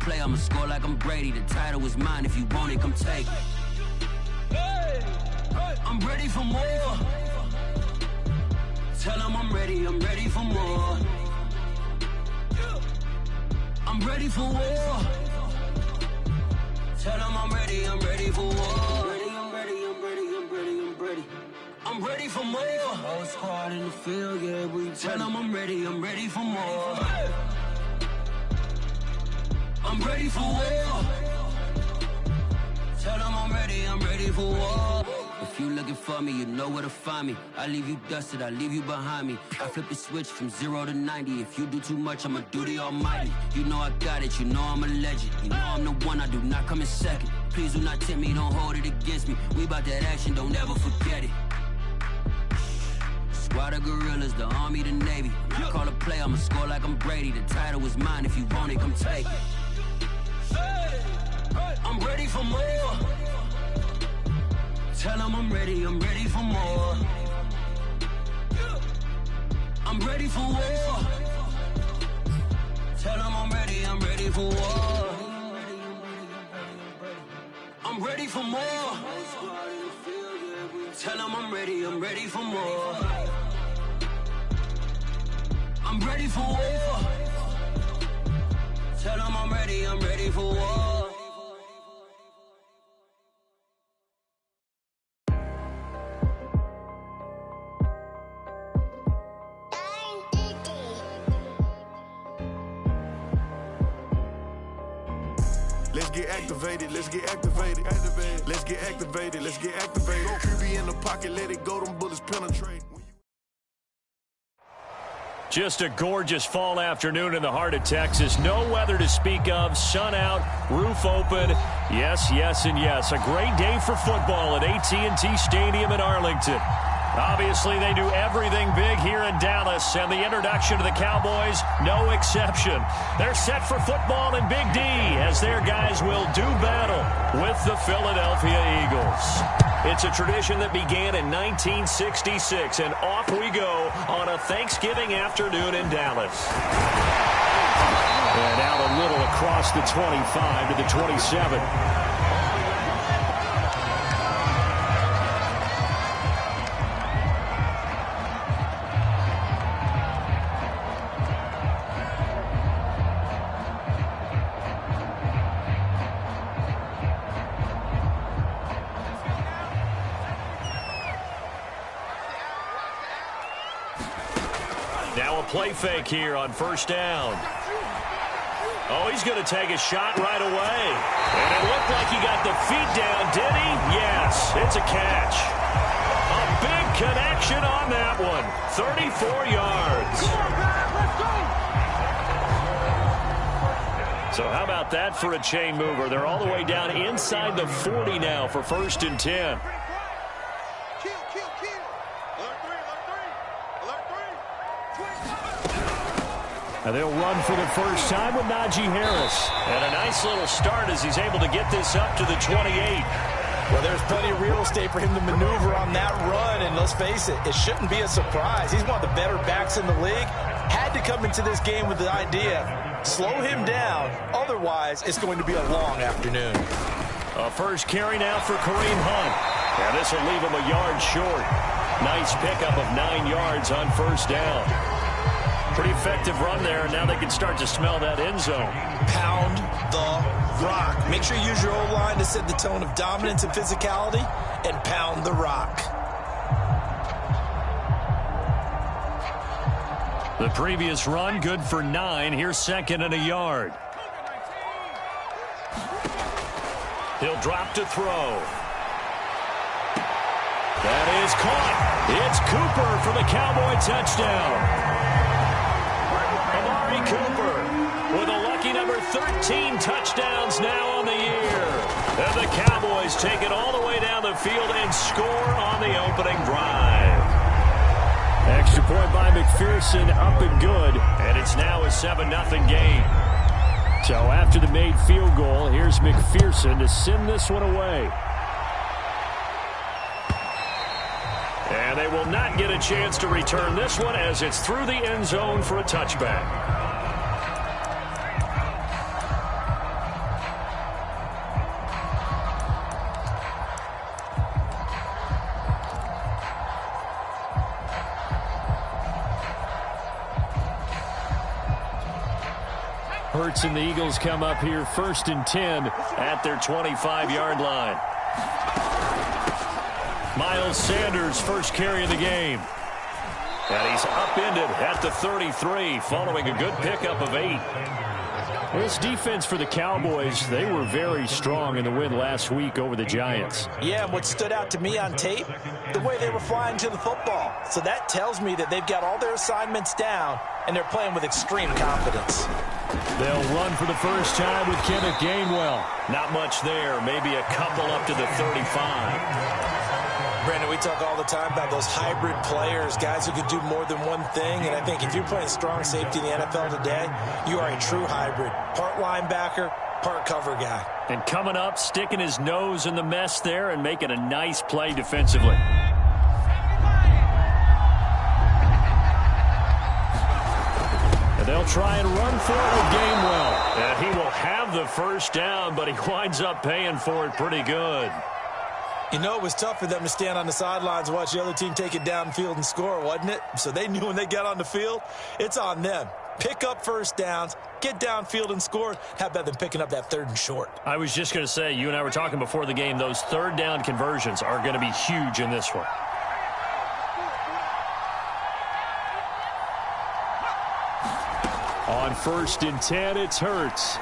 play, I'ma score like I'm Brady. The title is mine, if you want it, come take it. I'm ready for more. Tell them I'm ready for more. I'm ready for war. Tell them I'm ready for war. I'm ready for more. Whole squad in the field, yeah, we tell them I'm ready for more. I'm ready for war. Tell them I'm ready for war. If you looking for me, you know where to find me. I leave you dusted, I leave you behind me. I flip the switch from 0 to 90. If you do too much, I'ma do the almighty. You know I got it, you know I'm a legend. You know I'm the one, I do not come in second. Please do not tempt me, don't hold it against me. We bout that action, don't ever forget it. Squad of gorillas, the army, the navy. When I call a play, I'ma score like I'm Brady. The title is mine, if you want it, come take it. I'm ready for more. Tell them I'm ready for more. I'm ready for war. Tell them I'm ready for war. I'm ready for more. Tell them I'm ready for more. I'm ready for war. Tell them I'm ready for war. Let's get activated, let's get activated. Let's get activated, let's get activated. QB in the pocket, let it go, them bullets penetrate. Just a gorgeous fall afternoon in the heart of Texas. No weather to speak of, sun out, roof open. Yes, yes, and yes. A great day for football at AT&T Stadium in Arlington. Obviously, they do everything big here in Dallas, and the introduction to the Cowboys, no exception. They're set for football in Big D as their guys will do battle with the Philadelphia Eagles. It's a tradition that began in 1966, and off we go on a Thanksgiving afternoon in Dallas. And out a little across the 25 to the 27. Now a play fake here on first down. Oh, he's going to take a shot right away. And it looked like he got the feet down, did he? Yes, it's a catch. A big connection on that one. 34 yards. So how about that for a chain mover? They're all the way down inside the 40 now for 1st and 10. And they'll run for the first time with Najee Harris. And a nice little start as he's able to get this up to the 28. Well, there's plenty of real estate for him to maneuver on that run. And let's face it, it shouldn't be a surprise. He's one of the better backs in the league. Had to come into this game with the idea, slow him down. Otherwise, it's going to be a long afternoon. A first carry now for Kareem Hunt. And this will leave him a yard short. Nice pickup of 9 yards on first down. Pretty effective run there. Now they can start to smell that end zone. Pound the rock. Make sure you use your O-line to set the tone of dominance and physicality, and pound the rock. The previous run, good for 9. Here's 2nd and a yard. He'll drop to throw. That is caught. It's Cooper for the Cowboy touchdown. Cooper with a lucky number 13 touchdowns now on the year. And the Cowboys take it all the way down the field and score on the opening drive. Extra point by McPherson, up and good. And it's now a 7-0 game. So after the made field goal, here's McPherson to send this one away. And they will not get a chance to return this one as it's through the end zone for a touchback. Hurts and the Eagles come up here 1st and 10 at their 25-yard line. Miles Sanders, first carry of the game. And he's upended at the 33 following a good pickup of 8. This defense for the Cowboys, they were very strong in the win last week over the Giants. Yeah, and what stood out to me on tape, the way they were flying to the football. So that tells me that they've got all their assignments down, and they're playing with extreme confidence. They'll run for the first time with Kenneth Gainwell. Not much there, maybe a couple up to the 35. Brandon, we talk all the time about those hybrid players, guys who could do more than one thing. And I think if you're playing strong safety in the NFL today, you are a true hybrid. Part linebacker, part cover guy. And coming up, sticking his nose in the mess there and making a nice play defensively. And they'll try and run for it with Gainwell. And he will have the first down, but he winds up paying for it pretty good. You know, it was tough for them to stand on the sidelines and watch the other team take it downfield and score, wasn't it? So they knew when they got on the field, it's on them. Pick up first downs, get downfield and score. How about them picking up that 3rd and short? I was just going to say, you and I were talking before the game, those 3rd down conversions are going to be huge in this one. On 1st and 10, it's Hurts.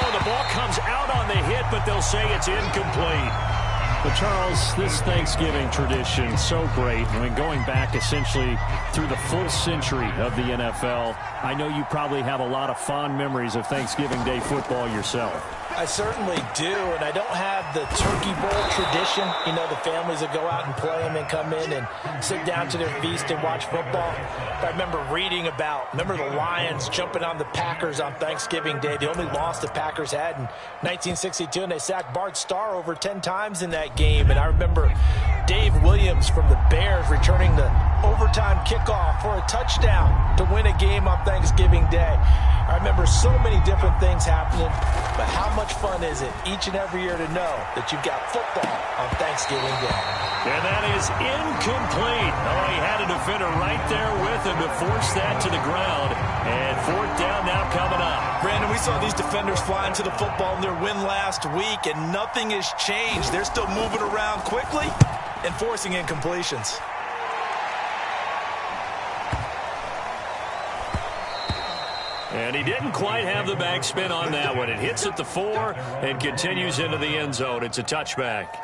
Oh, the ball comes out on the hit, but they'll say it's incomplete. But, Charles, this Thanksgiving tradition, so great. I mean, going back essentially through the full century of the NFL, I know you probably have a lot of fond memories of Thanksgiving Day football yourself. I certainly do, and I don't have the Turkey Bowl tradition. You know, the families that go out and play them and come in and sit down to their feast and watch football. But I remember reading about, the Lions jumping on the Packers on Thanksgiving Day. The only loss the Packers had in 1962, and they sacked Bart Starr over 10 times in that game. And I remember Dave Williams from the Bears returning the overtime kickoff for a touchdown to win a game on Thanksgiving Day. I remember so many different things happening, but how much fun is it each and every year to know that you've got football on Thanksgiving Day? And that is incomplete. Oh, he had a defender right there with him to force that to the ground. And 4th down now coming up. Brandon, we saw these defenders flying to the football in their win last week, and nothing has changed. They're still moving around quickly and forcing incompletions. And he didn't quite have the backspin on that one. It hits at the 4 and continues into the end zone. It's a touchback.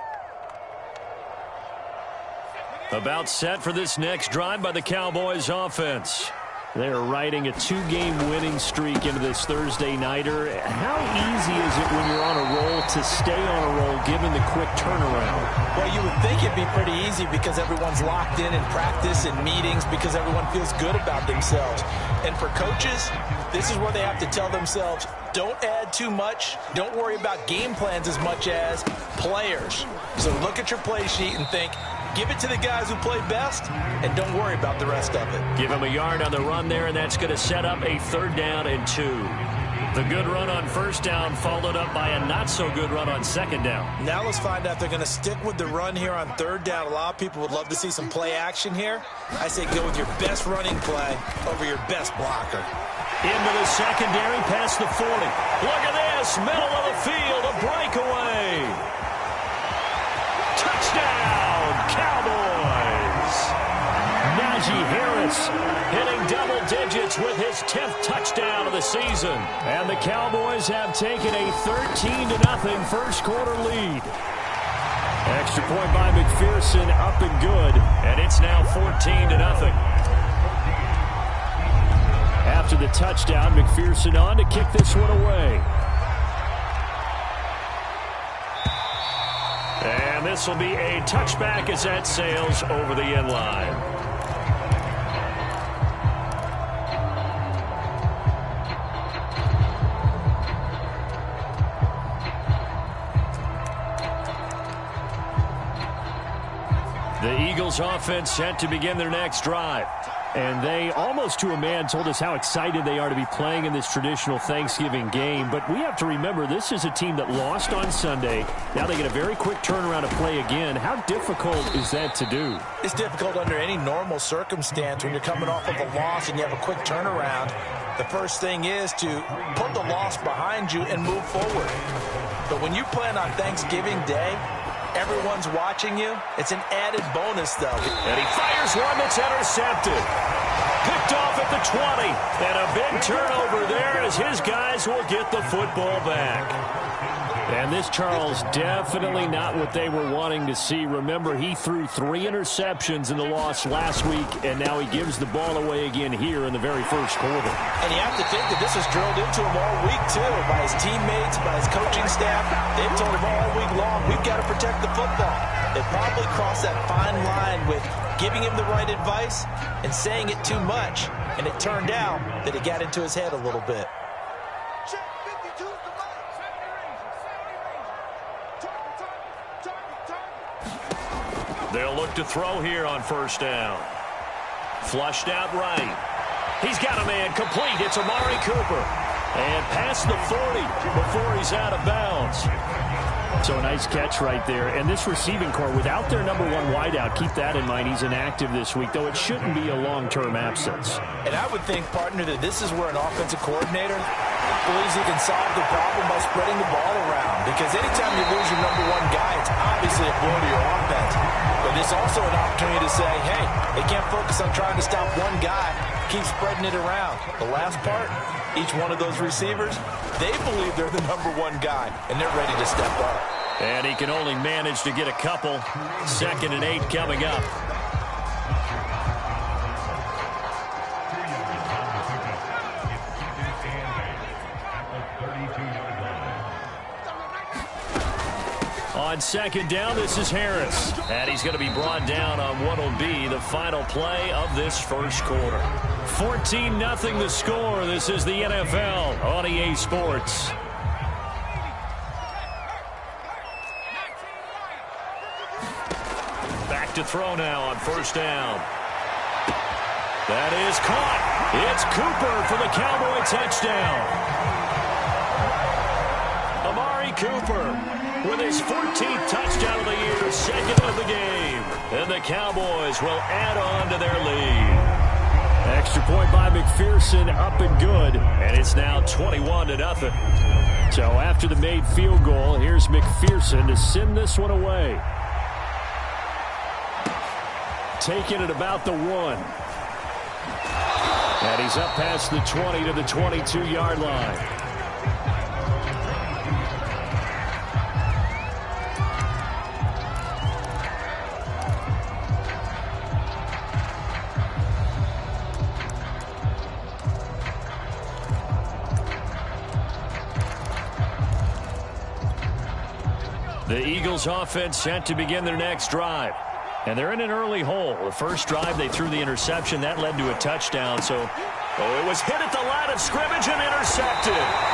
About set for this next drive by the Cowboys offense. They're riding a 2-game winning streak into this Thursday nighter. How easy is it when you're on a roll to stay on a roll given the quick turnaround? Well, you would think it'd be pretty easy because everyone's locked in practice and meetings because everyone feels good about themselves. And for coaches, this is where they have to tell themselves, don't add too much. Don't worry about game plans as much as players. So look at your play sheet and think, give it to the guys who play best, and don't worry about the rest of it. Give him a yard on the run there, and that's going to set up a 3rd down and 2. The good run on 1st down followed up by a not-so-good run on 2nd down. Now let's find out if they're going to stick with the run here on 3rd down. A lot of people would love to see some play action here. I say go with your best running play over your best blocker. Into the secondary, past the 40. Look at this, middle of the field, a breakaway. Touchdown, Cowboys! Najee Harris hitting double digits with his 10th touchdown of the season. And the Cowboys have taken a 13-0 first quarter lead. Extra point by McPherson, up and good. And it's now 14-0. After the touchdown, McPherson on to kick this one away. And this will be a touchback as that sails over the end line. The Eagles offense set to begin their next drive. And they, almost to a man, told us how excited they are to be playing in this traditional Thanksgiving game. But we have to remember, this is a team that lost on Sunday. Now they get a very quick turnaround to play again. How difficult is that to do? It's difficult under any normal circumstance when you're coming off of a loss and you have a quick turnaround. The first thing is to put the loss behind you and move forward. But when you play on Thanksgiving Day, everyone's watching you. It's an added bonus, though. And he fires one that's intercepted. Picked off at the 20. And a big turnover there as his guys will get the football back. And this, Charles, definitely not what they were wanting to see. Remember, he threw 3 interceptions in the loss last week, and now he gives the ball away again here in the very first quarter. And you have to think that this was drilled into him all week, too, by his teammates, by his coaching staff. They've told him all week long, we've got to protect the football. They probably crossed that fine line with giving him the right advice and saying it too much. And it turned out that it got into his head a little bit. They'll look to throw here on first down. Flushed out right. He's got a man complete. It's Amari Cooper. And past the 40 before he's out of bounds. So a nice catch right there. And this receiving core, without their number 1 wideout, keep that in mind. He's inactive this week, though it shouldn't be a long-term absence. And I would think, partner, that this is where an offensive coordinator believes he can solve the problem by spreading the ball around. Because anytime you lose your number 1 guy, it's obviously a blow to your offense. But it's also an opportunity to say, hey, they can't focus on trying to stop one guy. Keep spreading it around. The last part, each one of those receivers, they believe they're the number 1 guy, and they're ready to step up. And he can only manage to get a couple. 2nd and 8 coming up. On 2nd down, this is Harris. And he's going to be brought down on what will be the final play of this first quarter. 14-0 the score. This is the NFL on EA Sports. Back to throw now on first down. That is caught. It's Cooper for the Cowboy touchdown. Amari Cooper with his 14th touchdown of the year, 2nd of the game. And the Cowboys will add on to their lead. Extra point by McPherson, up and good. And it's now 21-0. So after the made field goal, here's McPherson to send this one away. Taking it about the 1. And he's up past the 20 to the 22-yard line. The Eagles offense set to begin their next drive. And they're in an early hole. The first drive, they threw the interception. That led to a touchdown. So, it was hit at the line of scrimmage and intercepted.